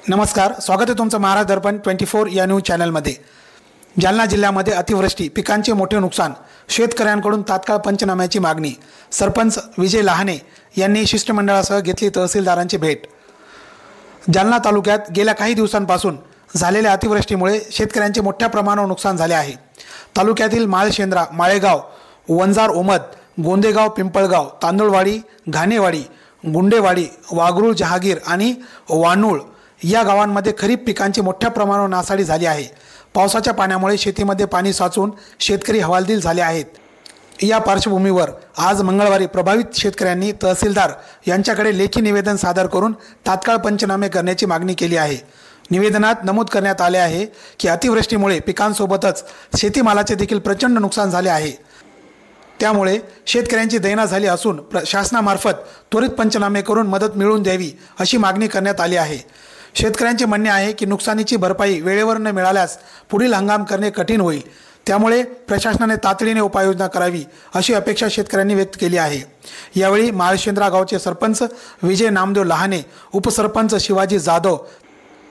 नमस्कार, स्वागत आहे तुमचं महाराज दर्पण 24 या न्यूज चॅनलमध्ये। जालना जिल्ह्यामध्ये अतिवृष्टी, पिकांचे मोठे नुकसान, शेतकऱ्यांकडून तात्काळ पंचनाम्याची मागणी। सरपंच विजय लहाने यांनी शिष्टमंडळासह घेतली तहसीलदारांची भेट। जालना तालुक्यात गेल्या काही दिवसांपासून झालेल्या अतिवृष्टीमुळे शेतकऱ्यांचे मोठ्या प्रमाणावर नुकसान झाले आहे। तालुक्यातील माळशेंद्रा, माळेगाव, वंजार, ओमद, गोंदेगाव, पिंपळगाव, तांदुळवाडी, घाणेवाडी, गुंडेवाडी, वागरूळ, जहागीर आणि वानुळ या गावांमध्ये खरीप पिकांची मोठ्या प्रमाणावर नासाडी झाली आहे। पावसाच्या पाण्यामुळे शेतीमध्ये पाणी साचून शेतकरी हवालदिल झाले आहेत। या पार्श्वभूमीवर आज मंगळवारी प्रभावित शेतकऱ्यांनी तहसीलदार यांच्याकडे लेखी निवेदन सादर करून तात्काळ पंचनामे करण्याची मागणी केली आहे। निवेदनात नमूद करण्यात आले आहे की अतिवृष्टीमुळे पिकांसोबतच शेतीमालाचे देखील प्रचंड नुकसान झाले आहे। त्यामुळे शेतकऱ्यांची दैना झाली असून शासनामार्फत त्वरित पंचनामे करून मदत मिळवून द्यावी अशी मागणी करण्यात आली आहे। शेतकऱ्यांचे म्हणणे आहे की नुकसानीची भरपाई वेळेवर न मिळाल्यास पुढील हंगाम करणे कठीण होईल। त्यामुळे प्रशासनाने तातडीने उपाययोजना करावी अशी अपेक्षा शेतकऱ्यांनी व्यक्त केली आहे। यावेळी माळशेंद्रा गावचे सरपंच विजय नामदेव लहाने, उपसरपंच शिवाजी जाधव,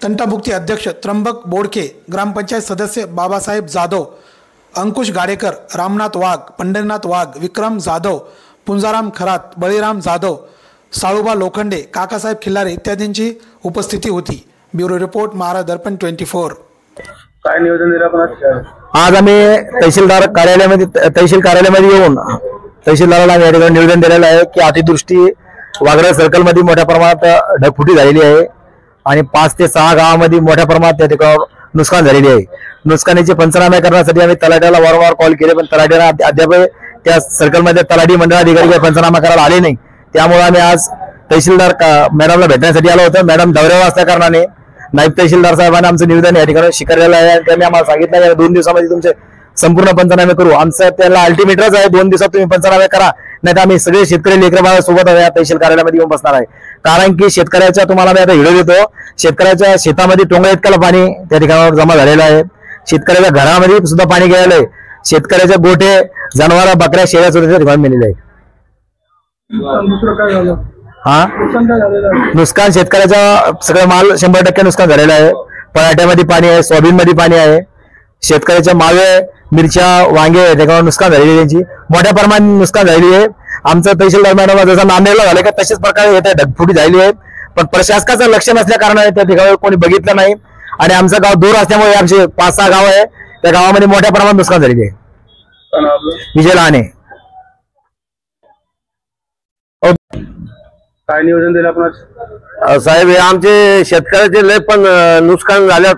तंटाभुक्ती अध्यक्ष त्र्यंबक बोडके, ग्रामपंचायत सदस्य बाबासाहेब जाधव, अंकुश गाडेकर, रामनाथ वाघ, पंढरीनाथ वाघ, विक्रम जाधव, पुंजाराम खरात, बळीराम जाधव, साळुबा लोखंडे, काकासाहेब खिल्लारे इत्यादींची उपस्थिती होती। ब्युरो रिपोर्ट, महाराज दर्पण 24। काय नियोजन दिलं आपण? आज आम्ही तहसील कार्यालयामध्ये येऊन तहसीलदाराला निवेदन दिलेलं आहे की अतिवृष्टी वागरा सर्कल मध्ये मोठ्या प्रमाणात ढगफुटी झालेली आहे आणि 5 ते 6 गावांमध्ये मोठ्या प्रमाणात त्या ठिकाणी नुकसान झालेले आहे। नुकसानीचे पंचनामे करण्यासाठी आम्ही तलाट्याला वारंवार कॉल केले, पण तलाट्याला अद्याप त्या सर्कलमध्ये तलाठी मंडळाधिकारी पंचनामा करायला आले नाही। त्यामुळे आम्ही आज तहसीलदार मॅडमला भेटण्यासाठी आलो होतो। मॅडम दौऱ्यावर असल्या कारणाने नायब तहसीलदार साहेबांनी आमचं निवेदन या ठिकाणी स्वीकारलेलं आहे। त्यांनी आम्हाला सांगितलं की 2 दिवसामध्ये तुमचे संपूर्ण पंचनामे करू। आमचं त्याला अल्टिमेटच आहे, 2 दिवसात तुम्ही पंचनामे करा, नाही तर आम्ही सगळे शेतकरी लेकरबाळ सोबत या तहसील कार्यालयामध्ये येऊन बसणार आहे। कारण की शेतकऱ्याच्या तुम्हाला मी आता व्हिडिओ देतो, शेतकऱ्याच्या शेतामध्ये टोंगळ्या इतकाला पाणी त्या ठिकाणावर जमा झालेलं आहे। शेतकऱ्याच्या घरामध्ये सुद्धा पाणी गेलेलं आहे। शेतकऱ्याचे गोठे, जनावर, बकऱ्या, शेळ्या सुद्धा त्या ठिकाणी मेलेले आहे। नुकसान शेतकऱ्याचा सगळं माल 100% नुकसान झालेलं आहे। पराठ्यामध्ये पाणी आहे, सोयाबीन मध्ये पाणी आहे, शेतकऱ्याच्या मागे, मिरच्या, वांगे त्याच्यावर नुकसान झालेली आहे, त्यांची मोठ्या प्रमाणात नुकसान झालेली आहे। आमचं तहसीलदार मॅडम जसं नांदेडला झालं का तशाच प्रकारे येत्या ढगफुटी झालेली आहे, पण प्रशासकाचं लक्ष नसल्या कारणाने त्या ठिकाणी कोणी बघितलं नाही आणि आमचं गाव दूर असल्यामुळे आमचे 5-6 गाव आहे, त्या गावामध्ये मोठ्या प्रमाणात नुकसान झालेली आहे। विजय लहाने। काय नियोजन दिलं आपण? साहेब, हे आमचे शेतकऱ्याचे लय पण नुकसान झाल्यात,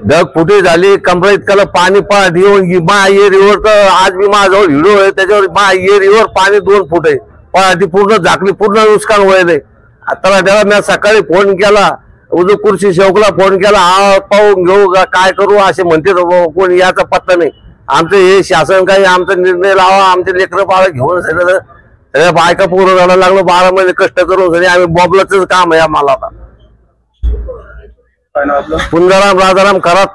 ढगफुटी झाली, कमरा इतकाला पाणी येऊन एरिवर तर आज मी माझ्याजवळ व्हिडिओ आहे, त्याच्यावर एरिवर पाणी 2 फूट आहे, पहाटी पूर्ण झाकली, पूर्ण नुकसान व्हायलंय। आता त्याला मी सकाळी फोन केला, उजू कुर्सी शेवकला फोन केला, हा पाहून घेऊ काय करू असे म्हणते, कोणी याचा पत्ता नाही। आमचं हे शासन काही आमचा निर्णय लावा, आमचे लेकरं बाळ घेऊन सगळ्या बायका पूर्ण झाला लागलो, 12 महिने कष्ट करून सगळे आम्ही बॉबलाच काम आहे आम्हाला। आता पुंजाराम राजाराम खरात।